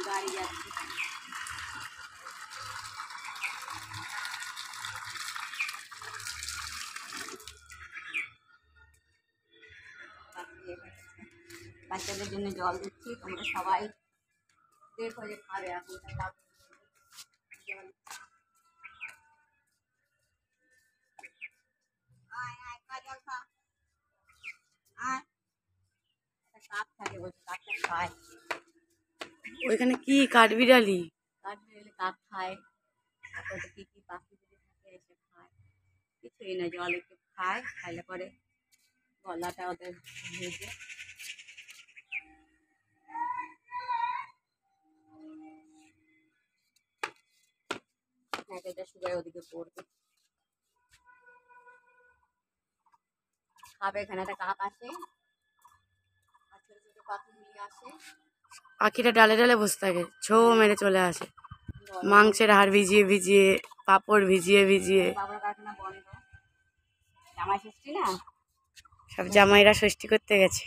গাড়ি যাচ্ছে। বাচ্চাদের জন্য জল দিচ্ছি, তোমরা সবাই দেখো যে খাবে এখন জল। জল খা, কাক থাকে বলছে, কাকটা খায়। ওইখানে কি কাঠবিড়ালি? কাঠবিড়ালি কাক খায়, তারপরে কি কি পাখি যদি থাকে এসে খায়। কিছুই না, জল একটু খায়, খাইলে পরে গলাটা ওদের ভেজে এটা শুকায় ওদিকে পড়বে, খাবে। এখানে একটা কাক আসে আর ছোট ছোট পাখিগুলি আসে। পাখিটা ডালে ডালে বসে থাকে, ছো মেরে চলে আসে। মাংসের হাড় ভিজিয়ে ভিজিয়ে, পাঁপড় ভিজিয়ে ভিজিয়ে। বাবার কারখানা বন্ধ, জামাই ষষ্ঠী না, সব জামাইরা ষষ্ঠী করতে গেছে।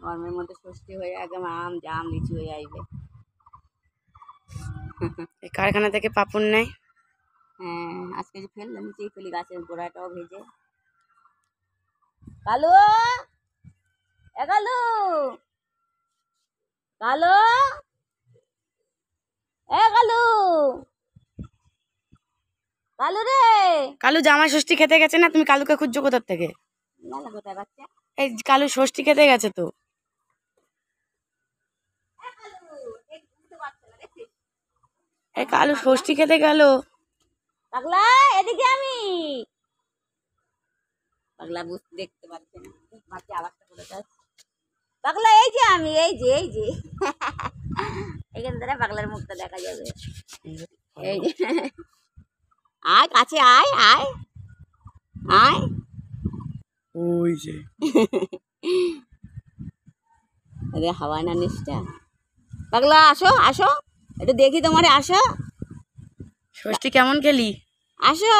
গরমের মধ্যে ষষ্ঠী হয়ে একদম আম জাম লিচু হয়ে আসবে। এই কারখানা থেকে পাঁপড় নেয়। হ্যাঁ, আজকে যে ফেললাম, নিচেই ফেলি, গাছের গোড়াটাও ভেজে। কালু, এ কালু, কালু, এ কালু, কালু রে। কালু জামাই ষষ্ঠী খেতে গেছে না? তুমি কালুকে খুঁজছো কোথার থেকে? না কোথায় বাচ্চা? এই কালু ষষ্ঠী খেতে গেছে তো। এই কালু ষষ্ঠী খেতে গেল। পাগলা এদিকে, আমি পাগলা বুঝতে দেখতে পাচ্ছে না, বাচ্চা আওয়াজটা করে যাচ্ছে। পাগলা এই যে আমি, এই যে এখান থেকে পাগলার মুখটা দেখা যাবে। এই যে, আয় কাছে, আয় আয় আয়। ওই যে হাওয়া না নিচটা। পাগলা আসো আসো, একটু দেখি তোমারে, আসো। ষষ্ঠী কেমন খেলি? আসো,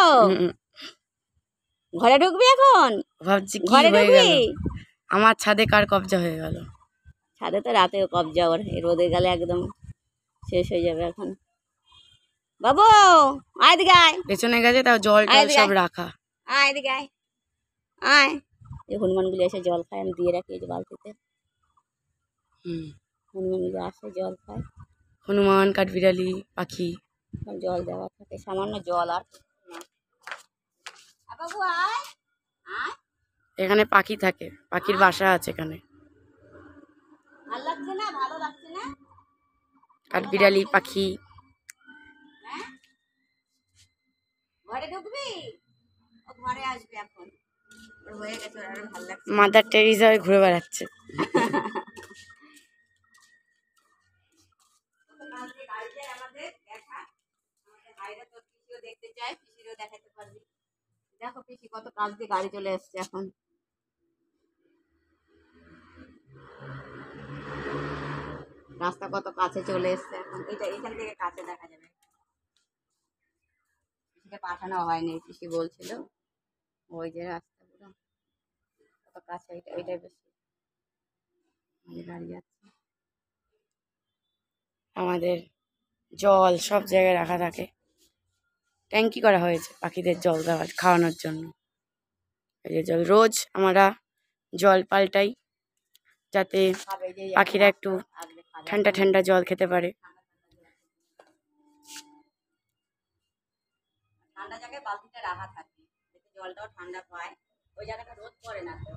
ঘরে ঢুকবি এখন? ভাবছি কি ঘরে হয়ে ঢুকবি? গেল, আমার ছাদে কার কবজা হয়ে গেল। ছাদে তো রাতেও কবজা, ওর রোদে গেলে একদম শেষ হয়ে যাবে এখন। বাবু আয় এদিকে আয়, পেছনে গেছে, তাও জল টল সব রাখা। আয় এদিকে আয়, আয়। এই হনুমানগুলি এসে জল খায়, আমি দিয়ে রাখি এই যে বালতিতে। হনুমানগুলি আসে জল খায়। হনুমান, কাঠবিড়ালি, পাখি, জল দেওয়া থাকে, সামান্য জল। আর বাবু আয়, আয়। এখানে পাখি থাকে, পাখির বাসা আছে এখানে। ভালো লাগছে না? ভালো লাগছে না? কাঠবিড়ালি, পাখি। ঘরে ঢুকবি? ও ঘরে আসবে এখন, ওর হয়ে গেছে, ওর ভালো লাগছে। মাদার টেরিজা হয়ে ঘুরে বেড়াচ্ছে। আমাদের দেখা, আমাদের ভাইরা তোর পিসিও দেখতে চায়, পিসিরও দেখাতে পারবি। দেখো পিসি কত কাজ দিয়ে গাড়ি চলে এসছে এখন। রাস্তা কত কাছে চলে এসছে এখন, এটা এখান থেকে কাছে দেখা যাবে। পিসিকে পাঠানো হয়নি, পিসি বলছিল ওই যে রাস্তা পুরো কত কাছে, এটাই বেশি গাড়ি যাচ্ছে। আমাদের জল সব জায়গায় রাখা থাকে, ট্যাঙ্কি করা হয়েছে পাখিদের জল দেওয়ার, খাওয়ানোর জন্য। এই যে জল রোজ আমরা জল পাল্টাই, যাতে পাখিরা একটু ঠান্ডা ঠান্ডা জল খেতে পারে। ঠান্ডা জায়গায় বালতিটা রাখা থাকে, জলটাও ঠান্ডা পায়, ওই জায়গাটা রোদ পড়ে না তো।